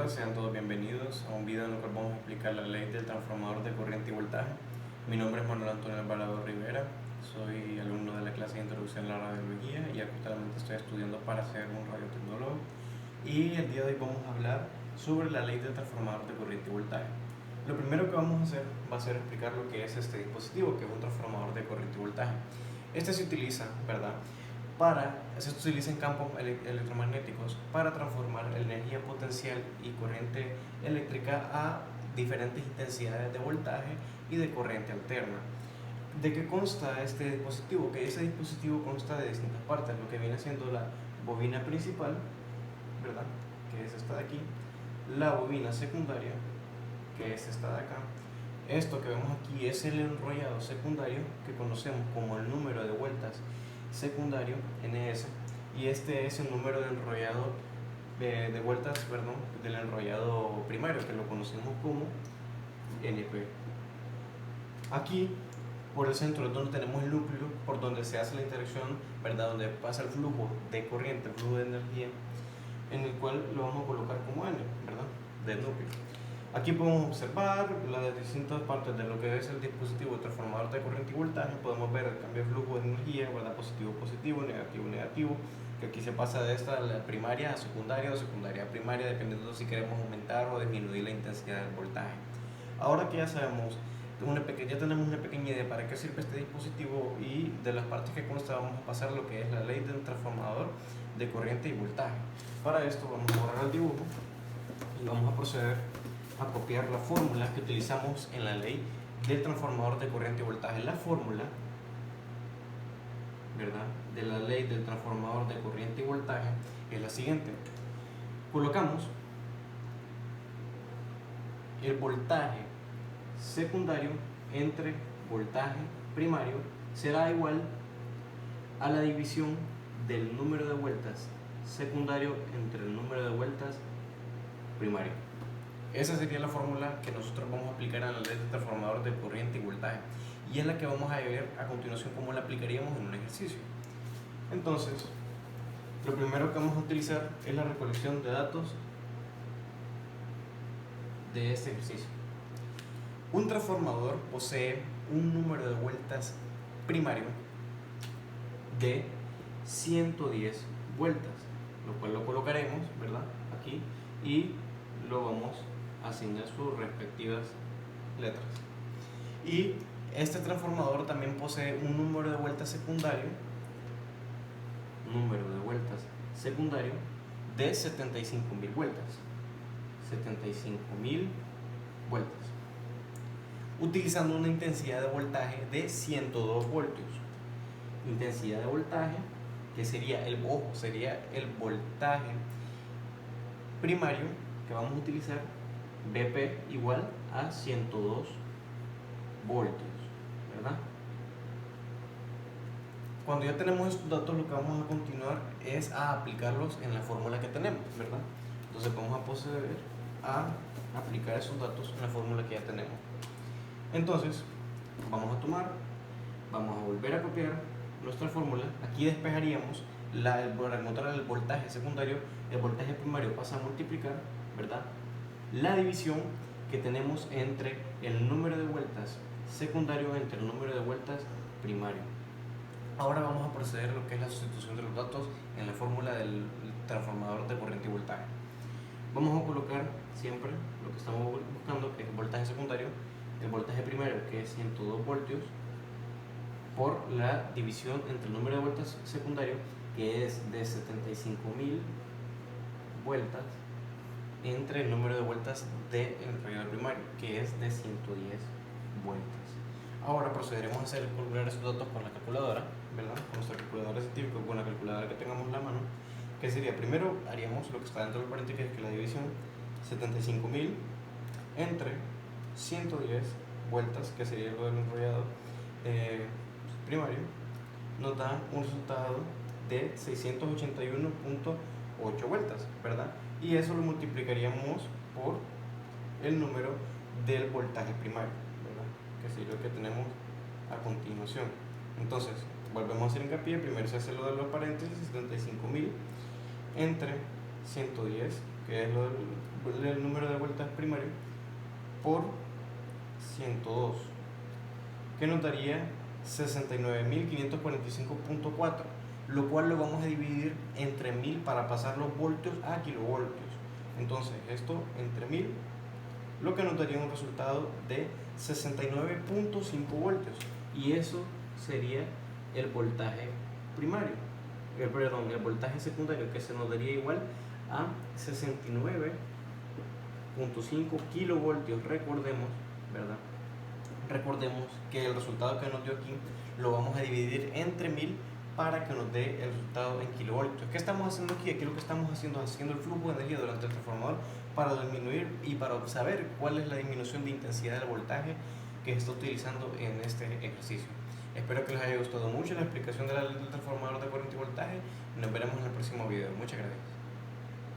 Hola, sean todos bienvenidos a un video en el cual vamos a explicar la ley del transformador de corriente y voltaje. Mi nombre es Manuel Antonio Alvarado Rivera, soy alumno de la clase de Introducción a la Radiología y actualmente estoy estudiando para ser un radiotecnólogo. Y el día de hoy vamos a hablar sobre la ley del transformador de corriente y voltaje. Lo primero que vamos a hacer va a ser explicar lo que es este dispositivo, que es un transformador de corriente y voltaje. Este se utiliza, ¿verdad?, se utiliza en campos electromagnéticos para transformar energía potencial y corriente eléctrica a diferentes intensidades de voltaje y de corriente alterna. ¿De qué consta este dispositivo? Que ese dispositivo consta de distintas partes, lo que viene siendo la bobina principal, ¿verdad?, que es esta de aquí, la bobina secundaria, que es esta de acá. Esto que vemos aquí es el enrollado secundario, que conocemos como el número de vueltas secundario, NS, y este es el número de enrollado de vueltas, perdón, del enrollado primario, que lo conocemos como NP. Aquí por el centro es donde tenemos el núcleo, por donde se hace la interacción, ¿verdad?, donde pasa el flujo de corriente, el flujo de energía, en el cual lo vamos a colocar como N, ¿verdad?, del núcleo. Aquí podemos observar las distintas partes de lo que es el dispositivo de transformador de corriente y voltaje. Podemos ver el cambio de flujo de energía, ¿verdad?, positivo, positivo, negativo, negativo, que aquí se pasa de esta la primaria a secundaria o secundaria a primaria, dependiendo si queremos aumentar o disminuir la intensidad del voltaje. Ahora que ya sabemos, ya tenemos una pequeña idea para qué sirve este dispositivo y de las partes que consta, vamos a pasar a lo que es la ley del transformador de corriente y voltaje. Para esto vamos a borrar el dibujo y vamos a proceder a copiar la fórmula que utilizamos en la ley del transformador de corriente y voltaje. La fórmula, ¿verdad?, de la ley del transformador de corriente y voltaje es la siguiente. Colocamos el voltaje secundario entre voltaje primario será igual a la división del número de vueltas secundario entre el número de vueltas primario. Esa sería la fórmula que nosotros vamos a aplicar en la ley del transformador de corriente y voltaje, y es la que vamos a ver a continuación cómo la aplicaríamos en un ejercicio. Entonces, lo primero que vamos a utilizar es la recolección de datos de este ejercicio. Un transformador posee un número de vueltas primario de 110 vueltas, lo cual lo colocaremos, ¿verdad?, aquí, y lo vamos a asignar sus respectivas letras. Y este transformador también posee un número de vueltas secundario de 75.000 vueltas. 75.000 vueltas. Utilizando una intensidad de voltaje de 102 voltios. Intensidad de voltaje que sería el voltaje primario que vamos a utilizar, BP igual a 102 voltios, ¿verdad? Cuando ya tenemos estos datos, lo que vamos a continuar es a aplicarlos en la fórmula que tenemos, ¿verdad? Entonces vamos a proceder a aplicar esos datos en la fórmula que ya tenemos. Entonces vamos a volver a copiar nuestra fórmula. Aquí despejaríamos para encontrar el voltaje secundario. El voltaje primario pasa a multiplicar, ¿verdad?, la división que tenemos entre el número de vueltas secundario entre el número de vueltas primario. Ahora vamos a proceder a lo que es la sustitución de los datos en la fórmula del transformador de corriente y voltaje. Vamos a colocar siempre lo que estamos buscando, que es el voltaje secundario, el voltaje primario, que es 102 voltios, por la división entre el número de vueltas secundario, que es de 75.000 vueltas, entre el número de vueltas del enrollado primario, que es de 110 vueltas. Ahora procederemos a calcular esos datos con la calculadora, ¿verdad?, con nuestra calculadora científica, con la calculadora que tengamos en la mano, que sería, primero haríamos lo que está dentro del paréntesis, que es la división 75.000 entre 110 vueltas, que sería lo del enrollado primario, nos da un resultado de 681.8 vueltas, ¿verdad? Y eso lo multiplicaríamos por el número del voltaje primario, ¿verdad?, que sería lo que tenemos a continuación. Entonces, volvemos a hacer hincapié. Primero se hace lo de los paréntesis, 75.000 entre 110, que es el 2, que nos daría 69.545.4, lo cual lo vamos a dividir entre 1000 para pasar los voltios a kilovoltios. Entonces esto entre 1000, lo que nos daría un resultado de 69.5 voltios, y eso sería el voltaje primario, el voltaje secundario, que se nos daría igual a 69.5 kilovoltios. Recordemos, ¿verdad? Recordemos que el resultado que nos dio aquí lo vamos a dividir entre 1000 para que nos dé el resultado en kilovoltios. ¿Qué estamos haciendo aquí? Aquí lo que estamos haciendo es haciendo el flujo de energía durante el transformador para disminuir y para saber cuál es la disminución de intensidad del voltaje que se está utilizando en este ejercicio. Espero que les haya gustado mucho la explicación de la ley del transformador de corriente y voltaje. Nos veremos en el próximo video. Muchas gracias.